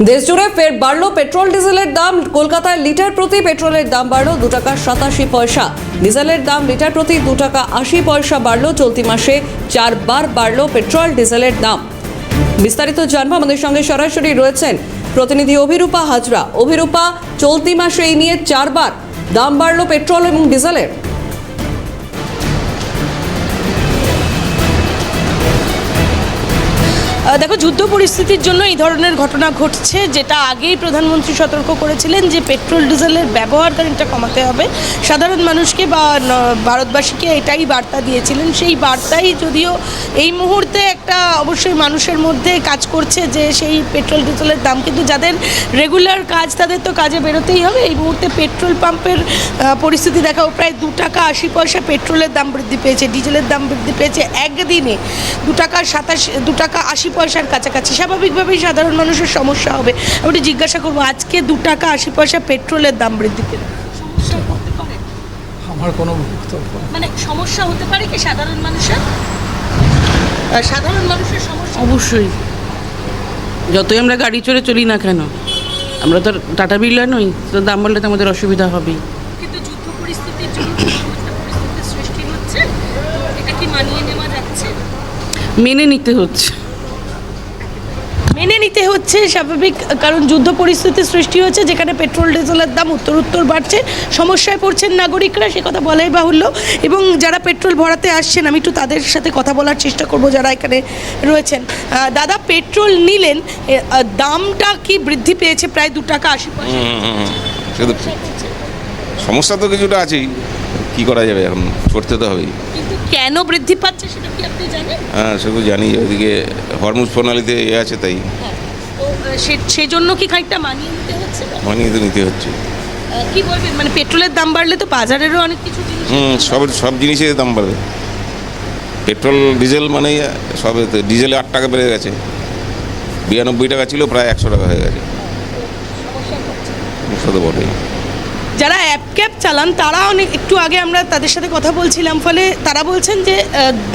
দেশজুড়ে ফের বাড়লো পেট্রোল ডিজেলের দাম। কলকাতায় লিটার প্রতি পেট্রোলের দাম বাড়লো 2 টাকা 87 পয়সা। ডিজেলের দাম লিটার প্রতি 2 টাকা 80 পয়সা বাড়লো। চলতি মাসে 4 বার বাড়লো পেট্রোল ডিজেলের দাম। বিস্তারিত জানবো, আমাদের সঙ্গে সরাসরি রয়েছেন প্রতিনিধি অভিরূপা হাজরা। অভিরূপা, চলতি মাসে এই নিয়ে 4 বার দাম বাড়লো পেট্রোল এবং ডিজেলের। দেখো, যুদ্ধ পরিস্থিতির জন্য এই ধরনের ঘটনা ঘটছে, যেটা আগেই প্রধানমন্ত্রী সতর্ক করেছিলেন যে পেট্রোল ডিজেলের ব্যবহার খানিকটা কমাতে হবে। সাধারণ মানুষকে বা ভারতবাসীকে এটাই বার্তা দিয়েছিলেন। সেই বার্তাই যদিও এই মুহূর্তে একটা অবশ্যই মানুষের মধ্যে কাজ করছে যে সেই পেট্রোল ডিজেলের দাম, কিন্তু যাদের রেগুলার কাজ তাদের তো কাজে বেরোতেই হবে। এই মুহূর্তে পেট্রোল পাম্পের পরিস্থিতি দেখাও, প্রায় 2 টাকা 80 পয়সা পেট্রোলের দাম বৃদ্ধি পেয়েছে, ডিজেলের দাম বৃদ্ধি পেয়েছে একদিনে 2 টাকা 80 পয়সার কাছাকাছি। স্বাভাবিকভাবেই সাধারণ মানুষের সমস্যা হবে। আমি একটু জিজ্ঞাসা করবো, আজকে 2 টাকা 80 পয়সা পেট্রোলের দাম বৃদ্ধি পেলে আমার কোনো বক্তব্য মানে সমস্যা হতে পারে কি সাধারণ মানুষের? সমস্যা অবশ্যই, যতই আমরা গাড়ি চড়ে চলি না কেন, আমরা তো টাটা বিড়লা নই, তো দাম বাড়লে তো আমাদের অসুবিধা হবেই। কিন্তু যুদ্ধ পরিস্থিতির জন্য পরিস্থিতির সৃষ্টি হচ্ছে, এটা কি মানিয়ে নেওয়া যাচ্ছে? মেনে নিতে হচ্ছে। মেনে নিতে হচ্ছে, স্বাভাবিক, কারণ যুদ্ধ পরিস্থিতির সৃষ্টি হচ্ছে যেখানে পেট্রোল ডিজেলের দাম উত্তর বাড়ছে, সমস্যায় পড়ছেন নাগরিকরা, সে কথা বলাই বাহুল্য। এবং যারা পেট্রোল ভরাতে আসছেন, আমি একটু তাদের সাথে কথা বলার চেষ্টা করব যারা এখানে রয়েছেন। দাদা, পেট্রোল নিলেন, দামটা কি বৃদ্ধি পেয়েছে প্রায় 2 টাকা 80 পয়সা? শুধু সমস্যা তো কিছুটা আছেই, কি করা যাবে, এখন করতে তো হবেই। কিন্তু কেন বৃদ্ধি পাচ্ছে সেটা কি আপনি জানেন? হ্যাঁ, শুধু জানি ওইদিকে হরমুজ প্রণালীতে আছে, তাই তো সেজন্য কি খানিকটা মানিয়ে নিতে হচ্ছে? মানিয়ে তো নিতে হচ্ছে। কি বলবেন, মানে পেট্রোলের দাম বাড়লে তো বাজারেরও অনেক কিছু জিনিস সব জিনিসের দাম বাড়বে। পেট্রোল ডিজেল মানে সবে তো ডিজেলে 8 টাকা বেড়ে গেছে, 92 টাকা ছিল, প্রায় 100 টাকা হয়ে গেছে। সমস্যা তো বটেই। যারা অ্যাপ ক্যাব চালান তারা একটু আগে আমরা তাদের সাথে কথা বলছিলাম, ফলে তারা বলছেন যে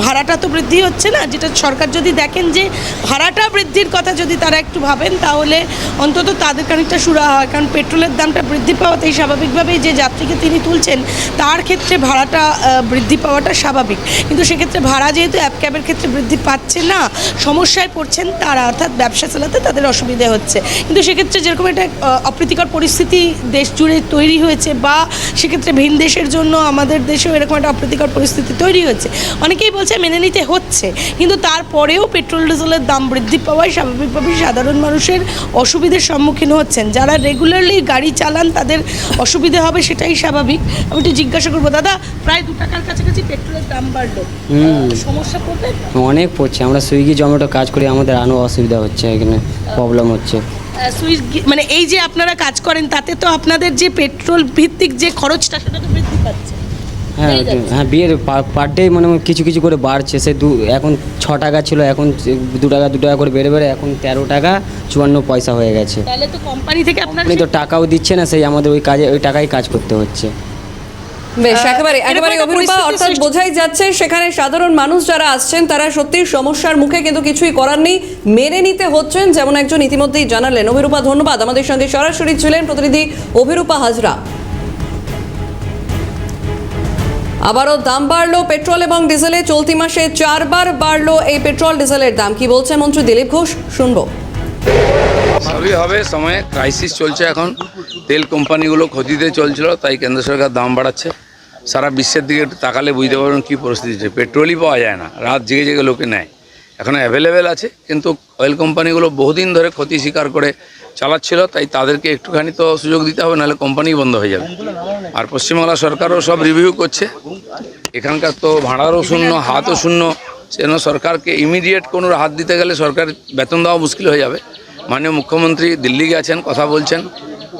ভাড়াটা তো বৃদ্ধি হচ্ছে না, যেটা সরকার যদি দেখেন যে ভাড়াটা বৃদ্ধির কথা যদি তারা একটু ভাবেন, তাহলে অন্তত তাদের খানিকটা সুরাহা হয়। কারণ পেট্রোলের দামটা বৃদ্ধি পাওয়াতেই স্বাভাবিকভাবেই যে যাত্রীকে তিনি তুলছেন তার ক্ষেত্রে ভাড়াটা বৃদ্ধি পাওয়াটা স্বাভাবিক। কিন্তু সেক্ষেত্রে ভাড়া যেহেতু অ্যাপ ক্যাবের ক্ষেত্রে বৃদ্ধি পাচ্ছে না, সমস্যায় পড়ছেন তারা, অর্থাৎ ব্যবসা চালাতে তাদের অসুবিধা হচ্ছে। কিন্তু সেক্ষেত্রে যেরকম একটা অপ্রীতিকর পরিস্থিতি দেশ জুড়ে তৈরি হয়েছে, বা সেক্ষেত্রে ভিন দেশের জন্য আমাদের দেশেও এরকম একটা অপ্রীতিকর পরিস্থিতি তৈরি হয়েছে, অনেকেই বলছে মেনে নিতে হচ্ছে। কিন্তু তারপরেও পেট্রোল ডিজেলের দাম বৃদ্ধি পাওয়ায় স্বাভাবিকভাবেই সাধারণ মানুষের অসুবিধার সম্মুখীন হচ্ছেন। যারা রেগুলারলি গাড়ি চালান তাদের অসুবিধা হবে, সেটাই স্বাভাবিক। আমি একটু জিজ্ঞাসা করবো, দাদা, প্রায় 2 টাকার কাছাকাছি পেট্রোলের দাম বাড়লো, সমস্যা পড়বে? অনেক পড়ছে। আমরা সুইগি জোম্যাটো কাজ করি, আমাদের আরও অসুবিধা হচ্ছে, এখানে প্রবলেম হচ্ছে। সুইগি মানে এই যে আপনারা কাজ করেন, তাতে তো আপনাদের যে পেট্রোল ভিত্তিক যে খরচটা সেটা তো বৃদ্ধি পাচ্ছে। হ্যাঁ, বিয়ের পার ডে মানে কিছু কিছু করে বাড়ছে। এখন 6 টাকা ছিল, এখন 2 টাকা করে বেড়ে এখন 13 টাকা 54 পয়সা হয়ে গেছে। তাহলে তো কোম্পানি থেকে আপনার তো টাকাও দিচ্ছে না, সেই আমাদের ওই টাকায় কাজ করতে হচ্ছে। বেশ, একেবারে অভিরূপা, অর্থাৎ বোঝাই যাচ্ছে সেখানে সাধারণ মানুষ যারা আসছেন তারা সত্যি সমস্যার মুখে, কিন্তু কিছুই করার নেই, মেনে নিতে হচ্ছেন, যেমন একজন ইতিমধ্যেই জানালেন। অভিরূপা, ধন্যবাদ। আমাদের সঙ্গে সরাসরি ছিলেন প্রতিনিধি অভিরূপা হাজরা। আবারও দাম বাড়লো পেট্রোল এবং ডিজেলে, চলতি মাসে 4 বার বাড়লো এই পেট্রোল ডিজেলের দাম। কি বলছে মন্ত্রী দিলীপ ঘোষ, শুনবো। সবই হবে, সময়ে ক্রাইসিস চলছে, এখন তেল কোম্পানিগুলো ক্ষতিতে চলছিল, তাই কেন্দ্র সরকার দাম বাড়াচ্ছে। সারা বিশ্বের দিকে একটু তাকালে বুঝতে পারবেন কী পরিস্থিতি হচ্ছে। পেট্রোলই পাওয়া যায় না, রাত জেগে জেগে লোকে নেয়। এখন অ্যাভেলেবেল আছে, কিন্তু অয়েল কোম্পানিগুলো বহুদিন ধরে ক্ষতি স্বীকার করে চালাচ্ছিল, তাই তাদেরকে একটুখানি তো সুযোগ দিতে হবে, নাহলে কোম্পানি বন্ধ হয়ে যাবে। আর পশ্চিমবাংলা সরকারও সব রিভিউ করছে, এখানকার তো ভাড়ারও শূন্য, হাতও শূন্য, সেজন্য সরকারকে ইমিডিয়েট কোনো হাত দিতে গেলে সরকার বেতন দেওয়া মুশকিল হয়ে যাবে। মাননীয় মুখ্যমন্ত্রী দিল্লি গেছেন, কথা বলছেন,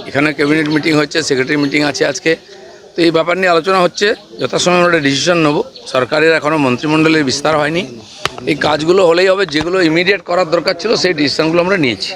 এখানে ক্যাবিনেট মিটিং হচ্ছে, সেক্রেটারি মিটিং আছে আজকে, তো এই ব্যাপার নিয়ে আলোচনা হচ্ছে। যথাসময়ে আমরা ডিসিশন নেব। সরকারের এখনও মন্ত্রিমণ্ডলের বিস্তার হয়নি, এই কাজগুলো হলেই হবে। যেগুলো ইমিডিয়েট করার দরকার ছিল সেই ডিসিশনগুলো আমরা নিয়েছি।